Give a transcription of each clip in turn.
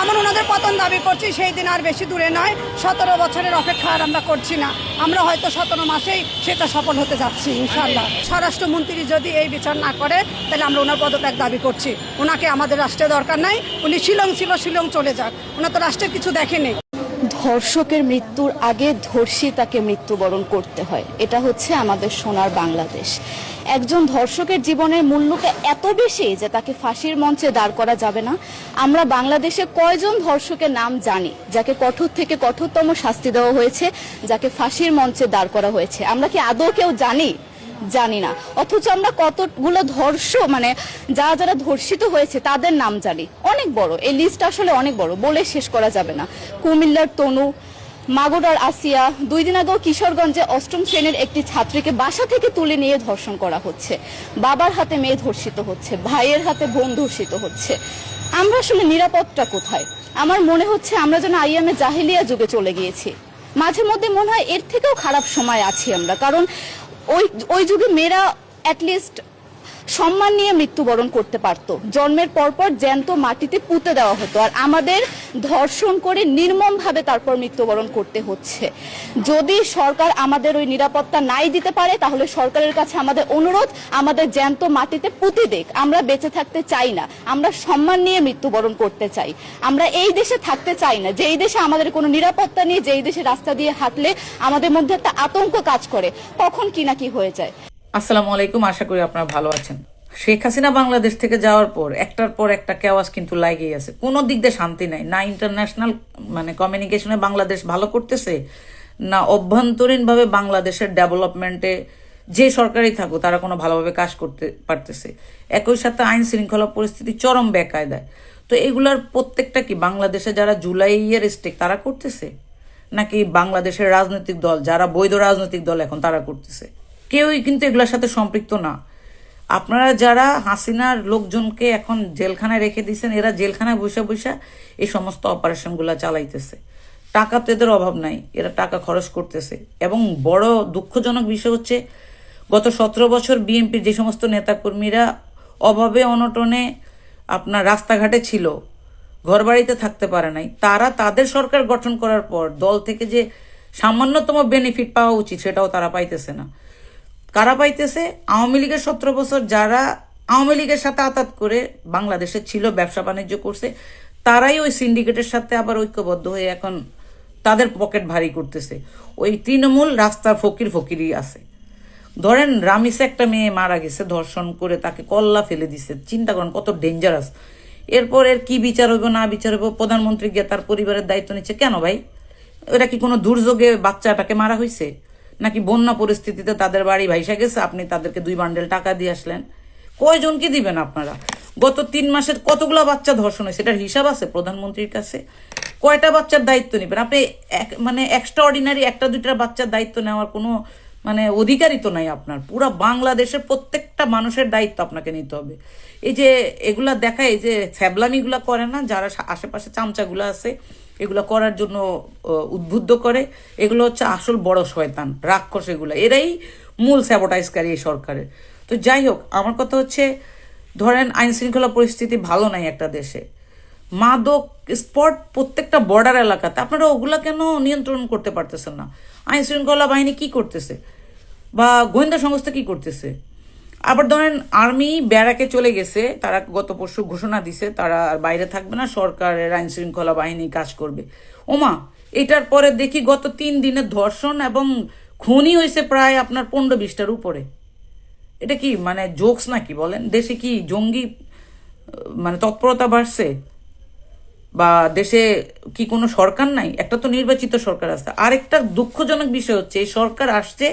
যেমন ওনাদের পতন দাবি করছি, সেই দিন আর বেশি দূরে নয়, 17 বছরের অপেক্ষা আর আমরা করছি না। আমরা হয়তো 17 মাসেই সেটা সফল হতে যাচ্ছি ইনশাআল্লাহ। স্বরাষ্ট্রমন্ত্রী যদি এই বিচার না করে তাহলে আমরা ওনার পদত্যাগ দাবি করছি। ওনাকে আমাদের রাষ্ট্রে দরকার নাই, উনি শিলং ছিল, শিলং চলে যাক, ওনার তো রাষ্ট্রের কিছু দেখেনি। ধর্ষকের মৃত্যুর আগে ধর্ষিতাকে মৃত্যুবরণ করতে হয়, এটা হচ্ছে আমাদের সোনার বাংলাদেশ। একজন ধর্ষকের জীবনের মূল্যকে এত বেশি যে তাকে ফাঁসির মঞ্চে দাঁড় করা যাবে না। আমরা বাংলাদেশে কয়জন ধর্ষকের নাম জানি যাকে কঠোর থেকে কঠোরতম শাস্তি দেওয়া হয়েছে, যাকে ফাঁসির মঞ্চে দাঁড় করা হয়েছে? আমরা কি আদৌ কেউ জানি না। অথচ আমরা কতগুলো যারা ধর্ষিত হয়েছে তাদের নাম জানি, অনেক বড় এই লিস্ট, আসলে অনেক বড়, বলে শেষ করা যাবে না। কুমিল্লার তনু, মাগুরার আসিয়া, 2 দিন আগেও কিশোরগঞ্জে 8ম শ্রেণীর একটি ছাত্রীকে বাসা থেকে তুলে নিয়ে ধর্ষণ করা হচ্ছে। বাবার হাতে মেয়ে ধর্ষিত হচ্ছে, ভাইয়ের হাতে বোন ধর্ষিত হচ্ছে। আমরা আসলে নিরাপদটা কোথায়? আমার মনে হচ্ছে আমরা যেন আইয়ামে জাহিলিয়া যুগে চলে গিয়েছি। মাঝে মধ্যে মনে হয় এর থেকেও খারাপ সময় আছি আমরা, কারণ ওই যুগে মেয়েরা অ্যাটলিস্ট সম্মান নিয়ে মৃত্যুবরণ করতে পারত। জন্মের পরপর জ্যান্ত মাটিতে পুঁতে দেওয়া হতো, আর আমাদের ধর্ষণ করে নির্মমভাবে তারপর মৃত্যুবরণ করতে হচ্ছে। যদি সরকার আমাদের ওই নিরাপত্তা নাই দিতে পারে, তাহলে সরকারের কাছে আমাদের অনুরোধ, আমাদের জ্যান্ত মাটিতে পুঁতে দেখ। আমরা বেঁচে থাকতে চাই না, আমরা সম্মান নিয়ে মৃত্যুবরণ করতে চাই। আমরা এই দেশে থাকতে চাই না যেই দেশে আমাদের কোনো নিরাপত্তা নেই, যেই দেশে রাস্তা দিয়ে হাঁটলে আমাদের মধ্যে একটা আতঙ্ক কাজ করে, কখন কি না কি হয়ে যায়। আসসালামু আলাইকুম, আশা করি আপনারা ভালো আছেন। শেখ হাসিনা বাংলাদেশ থেকে যাওয়ার পর একটার পর একটা কেওয়াজ কিন্তু লাগেই আছে, কোনো দিক দিয়ে শান্তি নাই। না ইন্টারন্যাশনাল কমিউনিকেশনে বাংলাদেশ ভালো করতেছে, না অভ্যন্তরীণভাবে বাংলাদেশের ডেভেলপমেন্টে যে সরকারই থাকুক তারা কোনো ভালোভাবে কাজ করতে পারতেছে। একই সাথে আইন শৃঙ্খলা পরিস্থিতি চরম বেকায়দায়। তো এগুলার প্রত্যেকটা কি বাংলাদেশে যারা জুলাইয়ের স্টেক তারা করতেছে, নাকি বাংলাদেশের রাজনৈতিক দল যারা বৈধ রাজনৈতিক দল এখন তারা করতেছে? কেউই কিন্তু এগুলোর সাথে সম্পৃক্ত না। আপনারা যারা হাসিনার লোকজনকে এখন জেলখানায় রেখে দিয়েছেন, এরা জেলখানায় বসে বসে এই সমস্ত অপারেশনগুলো চালাইতেছে। টাকা তো এদের অভাব নাই, এরা টাকা খরচ করতেছে। এবং বড় দুঃখজনক বিষয় হচ্ছে, গত 17 বছর বিএনপির যে সমস্ত নেতাকর্মীরা অভাবে অনটনে আপনার রাস্তাঘাটে ছিল, ঘরবাড়িতে থাকতে পারে নাই, তারা তাদের সরকার গঠন করার পর দল থেকে যে সামান্যতম বেনিফিট পাওয়া উচিত সেটাও তারা পাইতেছে না। কারা পাইতেছে? আওয়ামী লীগের 17 বছর যারা আওয়ামী লীগের সাথে আতাত করে বাংলাদেশে ছিল, ব্যবসা বাণিজ্য করছে, তারাই ওই সিন্ডিকেটের সাথে আবার ঐক্যবদ্ধ হয়ে এখন তাদের পকেট ভারী করতেছে। ওই তৃণমূল রাস্তার ফকিরই আছে। ধরেন রামিসে একটা মেয়ে মারা গেছে, ধর্ষণ করে তাকে কল্লা ফেলে দিছে। চিন্তা করেন কত ডেঞ্জারাস। এরপর এর কি বিচার হইব না বিচার হইব, প্রধানমন্ত্রী গিয়ে তার পরিবারের দায়িত্ব নিচ্ছে। কেন ভাই? এটা কি কোনো দুর্যোগে বাচ্চাটাকে মারা হয়েছে, নাকি বন্যা পরিস্থিতিতে তাদের বাড়ি ভাইসা গেছে, আপনি তাদেরকে 2 বান্ডেল টাকা দিয়ে আসলেন? কয়জনকে দিবেন আপনারা? গত 3 মাসের কতগুলো বাচ্চা ধর্ষণ হয়েছে, এটার হিসাব আছে প্রধানমন্ত্রীর কাছে? কয়টা বাচ্চার দায়িত্ব নেবেন আপনি? এক্সট্রা অর্ডিনারি 1-2টা বাচ্চার দায়িত্ব নেওয়ার কোনো অধিকারই তো নাই আপনার। পুরো বাংলাদেশের প্রত্যেকটা মানুষের দায়িত্ব আপনাকে নিতে হবে। এই যে এগুলা দেখায়, এই যে ছ্যাবলামিগুলা করে না, যারা আশেপাশে চামচাগুলো আছে এগুলো করার জন্য উদ্বুদ্ধ করে, এগুলো হচ্ছে আসল বড় শয়তান, রাক্ষস। এরাই মূল স্যাবোটাইজকারী এই সরকারের। তো যাই হোক, আমার কথা হচ্ছে, ধরেন আইন শৃঙ্খলা পরিস্থিতি ভালো নাই একটা দেশে, মাদক স্পট প্রত্যেকটা বর্ডার এলাকাতে, আপনারা ওগুলা কেন নিয়ন্ত্রণ করতে পারতেছেন না? আইন শৃঙ্খলা বাহিনী কি করতেছে, বা গোয়েন্দা সংস্থা কি করতেছে? আবার ধরেন আর্মি ব্যারাকে চলে গেছে, তারা গত পরশু ঘোষণা দিছে তারা আর বাইরে থাকবে না, সরকারের আইন শৃঙ্খলা বাহিনী কাজ করবে। ওমা, এটার পরে দেখি গত 3 দিনে ধর্ষণ এবং খুনই হয়েছে প্রায় আপনার 15-20টার উপরে। এটা কি জোকস নাকি বলেন? দেশে কি জঙ্গি তৎপরতা বাড়ছে? বা দেশে কি কোনো সরকার নাই? একটা তো নির্বাচিত সরকার আছে। আরেকটা দুঃখজনক বিষয় হচ্ছে, এই সরকার আসছে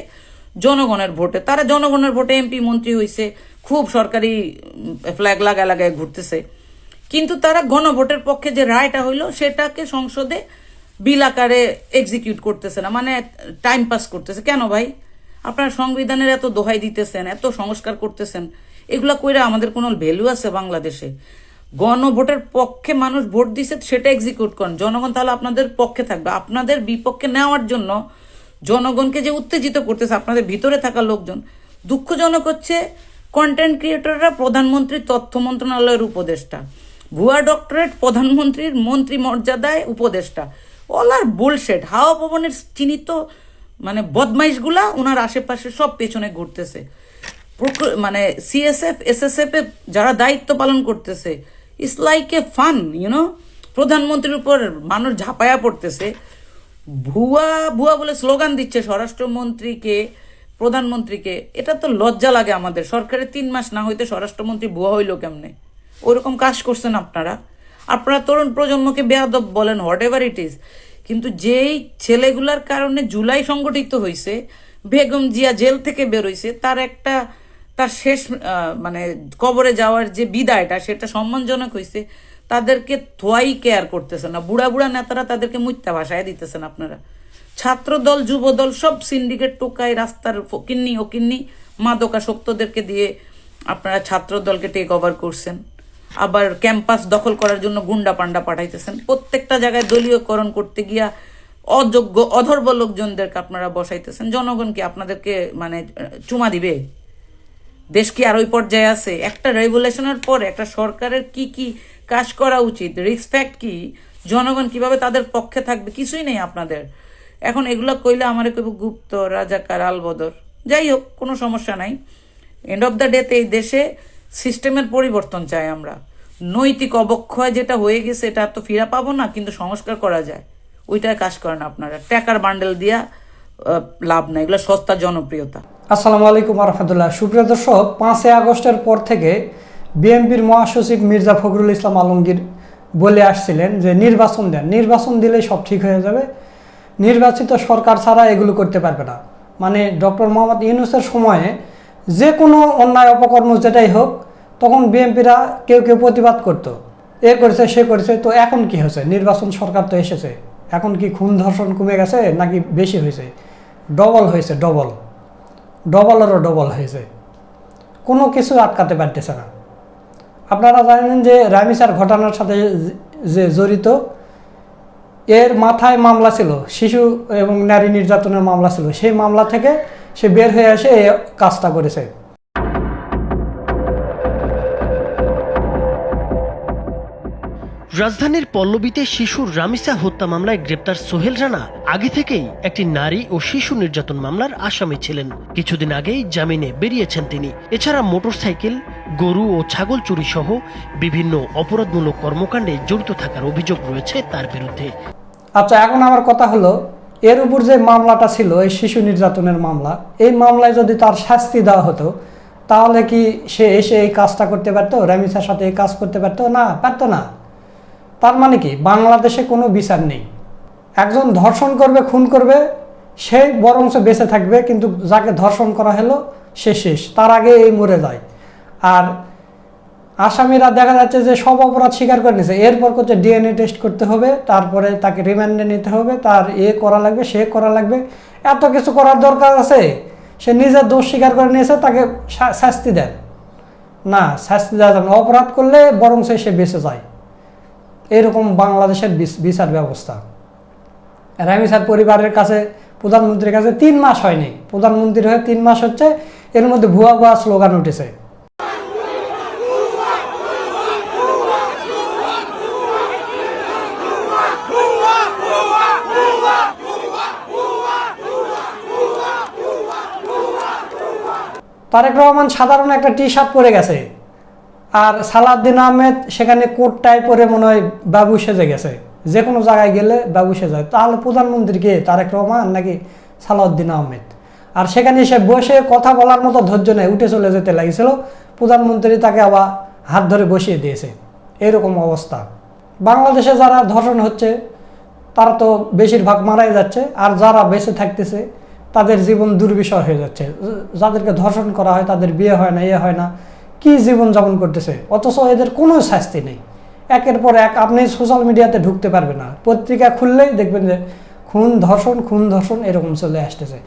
জনগণের ভোটে, তারা জনগণের ভোটে এমপি মন্ত্রী হয়েছে, খুব সরকারি ফ্ল্যাগ লাগায় ঘুরতেছে, কিন্তু তারা গণভোটের পক্ষে যে রায়টা হইলো সেটাকে সংসদে বিল আকারে এক্সিকিউট করতেছে না, টাইম পাস করতেছে। কেন ভাই? আপনারা সংবিধানের এত দোহাই দিতেছেন, এত সংস্কার করতেছেন, এগুলা কইরা আমাদের কোনো ভ্যালু আছে বাংলাদেশে? গণভোটের পক্ষে মানুষ ভোট দিছে, সেটা এক্সিকিউট করেন, জনগণ তাহলে আপনাদের পক্ষে থাকবে। আপনাদের বিপক্ষে নেওয়ার জন্য জনগণকে যে উত্তেজিত করতেছে আপনাদের ভিতরে থাকা লোকজন। দুঃখজনক হচ্ছে, কন্টেন্ট ক্রিয়েটররা প্রধানমন্ত্রী তথ্য মন্ত্রণালয়ের উপদেষ্টা, ভুয়া ডক্টরেট, প্রধানমন্ত্রীর মন্ত্রী মর্যাদায় উপদেষ্টা, অল আর বুলশেট। হাওয়া ভবনের চিহ্নিত মানে বদমাইশগুলা ওনার আশেপাশে সব পেছনে ঘুরতেছে। মানে সিএসএফ এসএসএফ এ যারা দায়িত্ব পালন করতেছে, it's like a fun, you know. প্রধানমন্ত্রীর উপর মানুষ ঝাঁপায়া পড়তেছে, ভুয়া ভুয়া বলে স্লোগান দিচ্ছে স্বরাষ্ট্রমন্ত্রীকে, প্রধানমন্ত্রীকে। এটা তো লজ্জা লাগে আমাদের। সরকারের 3 মাস না হইতে স্বরাষ্ট্রমন্ত্রী ভুয়া হইল কেমনে? ওইরকম কাজ করছেন আপনারা। আপনারা তরুণ প্রজন্মকে বেয়াদব বলেন, হোয়াট এভার ইট ইজ, কিন্তু যেই ছেলেগুলার কারণে জুলাই সংগঠিত হয়েছে, বেগম জিয়া জেল থেকে বেরোইছে, তার শেষ মানে কবরে যাওয়ার যে বিদায়টা, সেটা সম্মানজনক হয়েছে, তাদেরকে থোয়াই কেয়ার করতেছেন না। বুড়া বুড়া নেতারা তাদেরকে মুত্যা ভাসায় দিতেছেন আপনারা। ছাত্র দল, যুব দল, সব সিন্ডিকেট টোকাই, রাস্তার ফকিন্নি ওকিন্নি মাদকাসক্তদেরকে দিয়ে আপনারা ছাত্র দলকে টেক ওভার করছেন। আবার ক্যাম্পাস দখল করার জন্য গুন্ডা পান্ডা পাঠাইতেছেন। প্রত্যেকটা জায়গায় দলীয়করণ করতে গিয়া অযোগ্য অধর্ব লোকজনদেরকে আপনারা বসাইতেছেন। জনগণ কি আপনাদেরকে মানে চুমা দিবে? দেশ কি আর ওই পর্যায়ে আছে? একটা রেগুলেশনের পরে একটা সরকারের কি কি কাজ করা উচিত, রিসপেক্ট কি, জনগণ কিভাবে তাদের পক্ষে থাকবে, কিছুই নেই আপনাদের। এখন এগুলো কইলে আমার কইব গুপ্ত, রাজাকার, আলবদর। যাই হোক, কোনো সমস্যা নাই। এন্ড অফ দ্য ডেতে এই দেশে সিস্টেমের পরিবর্তন চাই আমরা। নৈতিক অবক্ষয় যেটা হয়ে গেছে এটা তো ফিরা পাবো না, কিন্তু সংস্কার করা যায়, ওইটাই কাজ করেন আপনারা। টাকার বান্ডেল দিয়া লাভ নাই, এগুলো সস্তা জনপ্রিয়তা। আসসালামু আলাইকুম রহমতুল্লাহ। সুপ্রিয় দর্শক, 5 আগস্টের পর থেকে বিএনপির মহাসচিব মির্জা ফখরুল ইসলাম আলমগীর বলে আসছিলেন যে নির্বাচন দেন, নির্বাচন দিলেই সব ঠিক হয়ে যাবে, নির্বাচিত সরকার ছাড়া এগুলো করতে পারবে না। মানে ডক্টর মোহাম্মদ ইউনূসের সময়ে যে কোনো অন্যায় অপকর্ম যেটাই হোক, তখন বিএনপিরা কেউ কেউ প্রতিবাদ করতো, এ করেছে সে করেছে। তো এখন কি হয়েছে? নির্বাচন সরকার তো এসেছে, এখন কি খুন ধর্ষণ কমে গেছে নাকি বেশি হয়েছে? ডবল হয়েছে, ডবলেরও ডবল হয়েছে। কোনো কিছু আটকাতে পারতেছে না। আপনারা জানেন যে রামিসার ঘটনার সাথে যে জড়িত, এর মাথায় মামলা ছিল, শিশু এবং নারী নির্যাতনের মামলা ছিল। সেই মামলা থেকে সে বের হয়ে এসে এই কাজটা করেছে। রাজধানীর পল্লবীতে শিশুর রামিসা হত্যা মামলায় গ্রেপ্তার সোহেল রানা আগে থেকেই একটি নারী ও শিশু নির্যাতন মামলার আসামি ছিলেন। কিছুদিন আগেই জামিনে বেরিয়েছেন তিনি। এছাড়া মোটরসাইকেল, গরু ও ছাগল চুরি সহ বিভিন্ন অপরাধমূলক কর্মকাণ্ডে জড়িত থাকার অভিযোগ রয়েছে তার বিরুদ্ধে। আচ্ছা, এখন আমার কথা হলো, এর উপর যে মামলাটা ছিল, এই শিশু নির্যাতনের মামলা, এই মামলায় যদি তার শাস্তি দেওয়া হতো, তাহলে কি সে এসে এই কাজটা করতে পারতো? রামিসার সাথে এই কাজ করতে পারতো না? পারতো না। তার মানে কি বাংলাদেশে কোনো বিচার নেই? একজন ধর্ষণ করবে, খুন করবে, সে বরঞ্চ বেঁচে থাকবে, কিন্তু যাকে ধর্ষণ করা হলো সে শেষ, তার আগে এই মরে যায়। আর আসামিরা দেখা যাচ্ছে যে সব অপরাধ স্বীকার করে নিয়েছে, এরপর করছে ডিএনএ টেস্ট করতে হবে, তারপরে তাকে রিমান্ডে নিতে হবে, তার করা লাগবে, সে করা লাগবে, এত কিছু করার দরকার আছে? সে নিজের দোষ স্বীকার করে নিয়েছে, তাকে শাস্তি দেন না, শাস্তি দেওয়া যাবে না। অপরাধ করলে বরঞ্চ সে বেঁচে যায়। এরকম বাংলাদেশের বিচার ব্যবস্থা। রামিসার পরিবারের কাছে, প্রধানমন্ত্রীর কাছে 3 মাস হয়নি, প্রধানমন্ত্রীর হয়ে 3 মাস হচ্ছে, এর মধ্যে ভুয়া ভুয়া স্লোগান উঠেছে। তারেক রহমান সাধারণ একটা টি-শার্ট পরে গেছে, আর সালাউদ্দিন আহমেদ সেখানে কোট টাই পরে মনে হয় বাবু সেজে গেছে। যে কোনো জায়গায় গেলে বাবু সেজে। তাহলে প্রধানমন্ত্রী কে, তারেক রহমান নাকি সালাউদ্দিন আহমেদ? আর সেখানে সে বসে কথা বলার মতো ধৈর্য নেই, উঠে চলে যেতে লাগিয়েছিল। প্রধানমন্ত্রী তাকে আবার হাত ধরে বসিয়ে দিয়েছে। এরকম অবস্থা। বাংলাদেশে যারা ধর্ষণ হচ্ছে তারা তো বেশিরভাগ মারাই যাচ্ছে, আর যারা বেঁচে থাকতেছে তাদের জীবন দুর্বিষহ হয়ে যাচ্ছে। যাদেরকে ধর্ষণ করা হয় তাদের বিয়ে হয় না, হয় না, কি জীবনযাপন করতেছে, অথচ এদের কোনো শাস্তি নেই। একের পর এক আপনি সোশ্যাল মিডিয়াতে ঢুকতে পারবেন না, পত্রিকা খুললেই দেখবেন যে খুন ধর্ষণ এরকম চলে আসতেছে।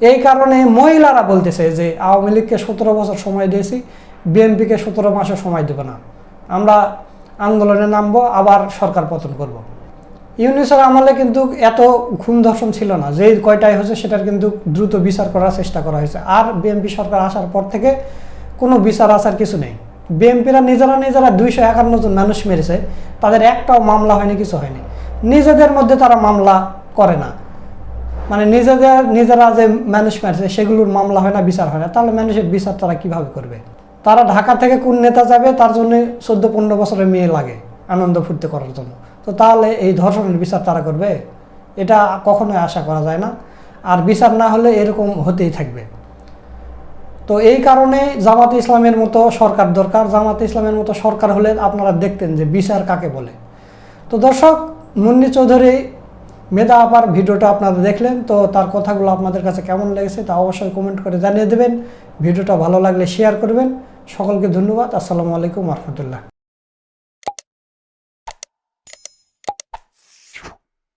এই কারণে মহিলারা বলতেছে যে আওয়ামী লীগকে 17 বছর সময় দিয়েছি, বিএনপিকে 17 মাসও সময় দেব না, আমরা আন্দোলনে নামবো, আবার সরকার পতন করব। ইউনূসের আমলে কিন্তু এত খুন ধর্ষণ ছিল না, যেই কয়টাই হচ্ছে সেটার কিন্তু দ্রুত বিচার করার চেষ্টা করা হয়েছে। আর বিএনপি সরকার আসার পর থেকে কোনো বিচার আসার কিছু নেই, বিএনপিরা নিজেরা 251 জন মানুষ মেরেছে, তাদের একটাও মামলা হয়নি, কিছু হয়নি। নিজেদের মধ্যে তারা মামলা করে না, মানে নিজেরা যে মানুষ মারছে সেগুলোর মামলা হয় না, বিচার হয় না, তাহলে মানুষের বিচার তারা কিভাবে করবে? তারা ঢাকা থেকে কোন নেতা যাবে তার জন্য 14-15 বছরের মেয়ে লাগে আনন্দ ফুর্তি করার জন্য, তো তাহলে এই ধর্ষণের বিচার তারা করবে? এটা কখনোই আশা করা যায় না। আর বিচার না হলে এরকম হতেই থাকবে। তো এই কারণে জামাতে ইসলামের মতো সরকার দরকার। জামাতে ইসলামের মতো সরকার হলে আপনারা দেখতেন যে বিচার কাকে বলে। তো দর্শক, মুন্নি চৌধুরী মেধা আপার ভিডিওটা আপনারা দেখলেন, তো তার কথাগুলো আপনাদের কাছে কেমন লেগেছে তা অবশ্যই কমেন্ট করে জানিয়ে দেবেন। ভিডিওটা ভালো লাগলে শেয়ার করবেন। সকলকে ধন্যবাদ। আসসালামু আলাইকুম রহমতুল্লাহ।